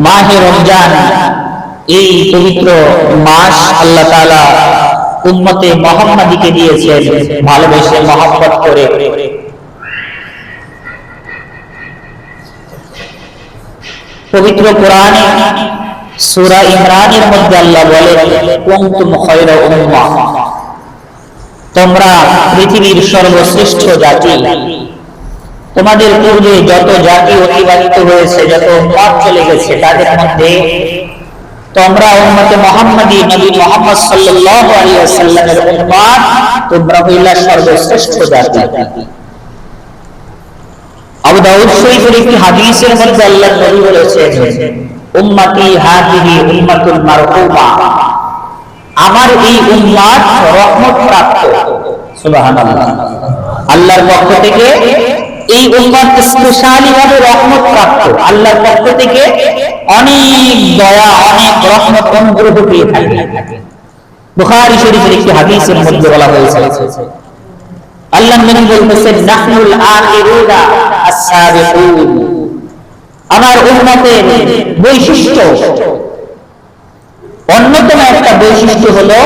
মাহে রমজান এই পবিত্র মাস আল্লাহ তাআলা উম্মতে মুহাম্মাদীকে দিয়েছেন ভালোবেসে মহব্বত করে। পবিত্র কোরআনে সূরা ইমরানের মধ্যে আল্লাহ বলেন, কুনতুম খায়রা উম্মাহ, তোমরা পৃথিবীর সর্বশ্রেষ্ঠ জাতি। তোমাদের পূর্বে যত জাতি অতিবাহিত হয়েছে, যত উম্মত চলে গেছে, তাদের মধ্যে তোমরা উম্মতে মুহাম্মাদী নবী মুহাম্মদ সাল্লাল্লাহু আলাইহি ওয়াসাল্লামের উম্মত, তোমরা হইলা সর্বশ্রেষ্ঠ জাতি। আবু দাউদ শরীফের একটি হাদিসের মধ্যে আল্লাহর নবী বলেছেন, উম্মতি হাযিহি উম্মাতুল মারহুমা, আমার এই উম্মত রহমত প্রাপ্ত। সুবহানাল্লাহ। আল্লাহর পক্ষ থেকে এই উম্মত স্পেশালি ভাবে রহমত প্রাপ্ত, আল্লাহর পক্ষ থেকে অনেক দয়া, অনেক রহমত অনুগ্রহ পেয়ে থাকে। বুখারী শরীফের একটি হাদিসের মধ্যে বলা হয়েছে, আল্লাহর নবী বলতেছেন, নাহনুল আখিরুনা আস-সাবিকুন, আমার উম্মতের বৈশিষ্ট্য, অন্যতম একটা বৈশিষ্ট্য হলো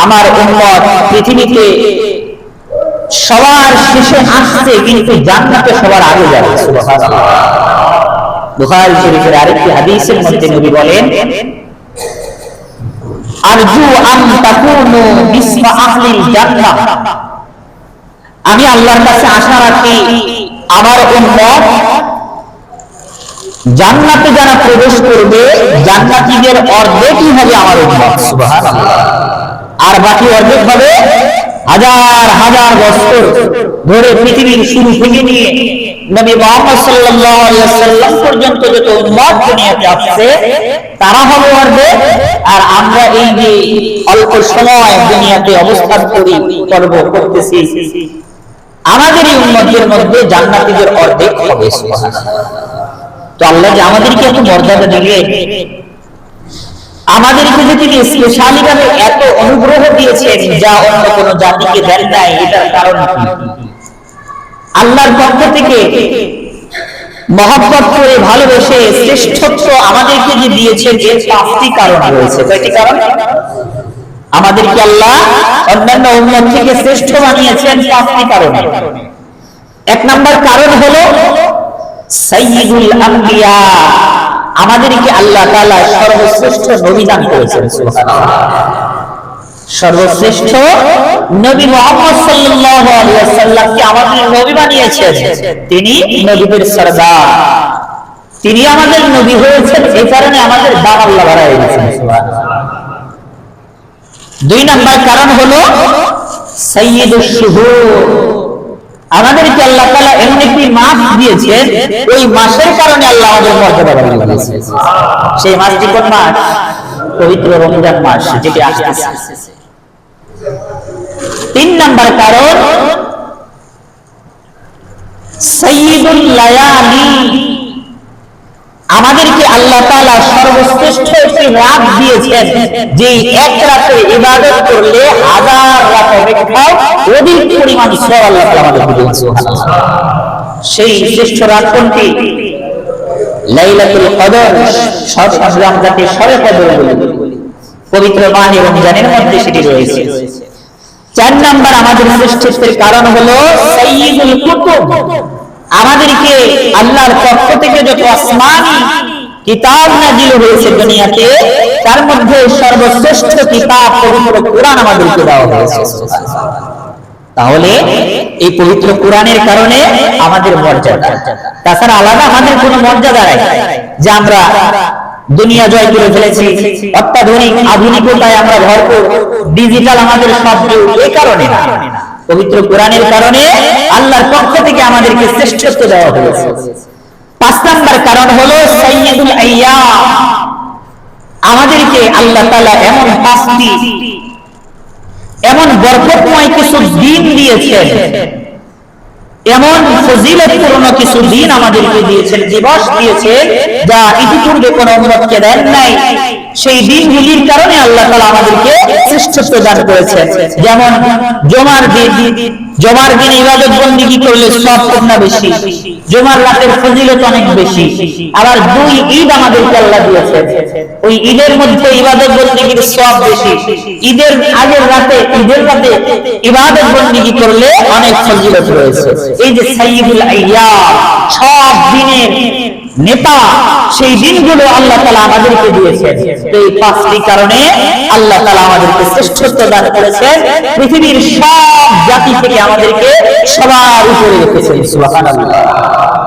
আমার উম্মত পৃথিবীতে সবার শেষে আসছে, কিন্তু জান্নাতে সবার আগে যাবে। সুবহানাল্লাহ। বুখারী শরীফের আরেকটি হাদিসের মধ্যে নবী বলেন, আরজু আন তাকুনু বিসমা আহলিল জান্নাহ, আমি আল্লাহর কাছে আশা রাখি আমার উম্মত জান্নাতে যারা প্রবেশ করবে, জান্নাতীদের অর্ধেকই হবে আমার উম্মত। সুবহানাল্লাহ। আর বাকি অর্ধেক হবে হাজার হাজার বছর ধরে পৃথিবীর শুরু থেকে নিয়ে নবী মুহাম্মদ সাল্লাল্লাহু আলাইহি ওয়াসাল্লাম পর্যন্ত যত উম্মত দুনিয়াতে আসছে, তারা হবে অর্ধেক। আর আমরা এই যে অল্প সময় দুনিয়াতে অবস্থান করতেছি, আমাদের এই উম্মতের মধ্যে জান্নাতীদের অর্ধেক হবে। সুবহানাল্লাহ। তো আল্লাহ যে আমাদেরকে এত মর্যাদা দিলেন, আমাদেরকে যে তিনি স্পেশালি ভাবে এত অনুগ্রহ দিয়েছেন যা অন্য কোন জাতিকে দেন নাই, এটার কারণ কি? আল্লাহর পক্ষ থেকে মহব্বত করে ভালোবেসে শ্রেষ্ঠত্ব আমাদেরকে যে দিয়েছেন, এর 5টি কারণ রয়েছে। কয়টি কারণ? আমাদেরকে আল্লাহ অন্যান্য উম্মত থেকে শ্রেষ্ঠ বানিয়েছেন 5টি কারণে। 1 নম্বর কারণ হলো সাইয়্যিদুল আম্বিয়া, আমাদেরকে আল্লাহ তাআলা সর্বশ্রেষ্ঠ নবী দান করেছেন। সুবহানাল্লাহ। সর্বশ্রেষ্ঠ নবী মুহাম্মদ সাল্লাল্লাহু আলাইহি ওয়াসাল্লামকে আমাদের নবী বানিয়েছেন। তিনি নবীদের সরদার, তিনি আমাদের নবী হয়েছেন, এই কারণে আমাদের দাম আল্লাহ বাড়ায় দিয়েছেন। সুবহানাল্লাহ। 2 নম্বর কারণ হলো সাইয়্যিদুশ শুহুর, আমাদেরকে আল্লাহ তাআলা এমন একটি মাস দিয়েছেন, ওই মাসের কারণে আল্লাহ আমাদের মর্যাদা বাড়িয়ে দিয়েছেন। সেই মাসটি কোন মাস? পবিত্র রমজান মাস, যেটি আসছে। 3 নম্বর কারণ সাইয়্যিদুল লায়ালি, আমাদেরকে আল্লাহ তাআলা সর্বশ্রেষ্ঠ একটি রাত দিয়েছেন, যে এক রাতে ইবাদত করলে হাজার রাত অপেক্ষা অধিক পরিমাণ সওয়াব আল্লাহ তাআলা আমাদেরকে দিয়েছেন। সুবহানাল্লাহ। সেই শ্রেষ্ঠ রাত কোনটি? লাইলাতুল কদর, যাকে শবে কদর বলে, পবিত্র মাহে রমজানের মধ্যে সেটি রয়েছে। 4 নম্বর আমাদের শ্রেষ্ঠত্বের কারণ হলো সাইয়্যিদুল কুতুব, আমাদেরকে আল্লাহর পক্ষ থেকে যত আসমানী কিতাব নাযিল হয়েছে দুনিয়াতে, তার মধ্যে সর্বশ্রেষ্ঠ কিতাব পবিত্র কোরআন আমাদেরকে দেওয়া হয়েছে। তাহলে এই পবিত্র কোরআনের কারণে আমাদের মর্যাদা, তাছাড়া আলাদা আমাদের কোনো মর্যাদা নাই যে আমরা দুনিয়া জয় করে ফেলেছি, অত্যাধুনিক আধুনিকতায় আমরা ভরপুর, ডিজিটাল আমাদের সব, এই কারণে না। পবিত্র কোরআনের কারণে আল্লাহর পক্ষ থেকে আমাদেরকে শ্রেষ্ঠত্ব দেওয়া হয়েছে। 5 নম্বর কারণ হলো সাইয়্যিদুল আইয়াম, আমাদেরকে আল্লাহ তাআলা এমন 5টি এমন বরকতময় কিছু দিন দিয়েছেন, এমন ফজিলতপূর্ণ কিছু দিন আমাদেরকে দিয়েছেন, দিবস দিয়েছেন, যা ইতিপূর্বে কোন উম্মতকে দেন নাই। সেই দিনগুলির কারণে আল্লাহ তাআলা আমাদেরকে শ্রেষ্ঠত্ব দান করেছেন। যেমন জুমার দিন ইবাদত বন্দেগী করলে সওয়াব কম বেশি, জুমার রাতের ফজিলত অনেক বেশি। আবার দুই ঈদ আমাদেরকে আল্লাহ দিয়েছেন, ওই ঈদের মধ্যে ইবাদত বন্দেগীর সওয়াব বেশি। ঈদের আগের রাতে ইবাদত বন্দেগী করলে অনেক ফজিলত রয়েছে। এই যে সাইয়্যিদুল আইয়াম, সব দিনের নেতা, সেই দিনগুলো আল্লাহ তাআলা আমাদেরকে দিয়েছেন। এই পাঁচটি কারণে আল্লাহ তাআলা আমাদেরকে শ্রেষ্ঠত্ব দান করেছেন, পৃথিবীর সব জাতি থেকে আমাদেরকে সবার উপরে রেখেছেন। সুবহানাল্লাহ।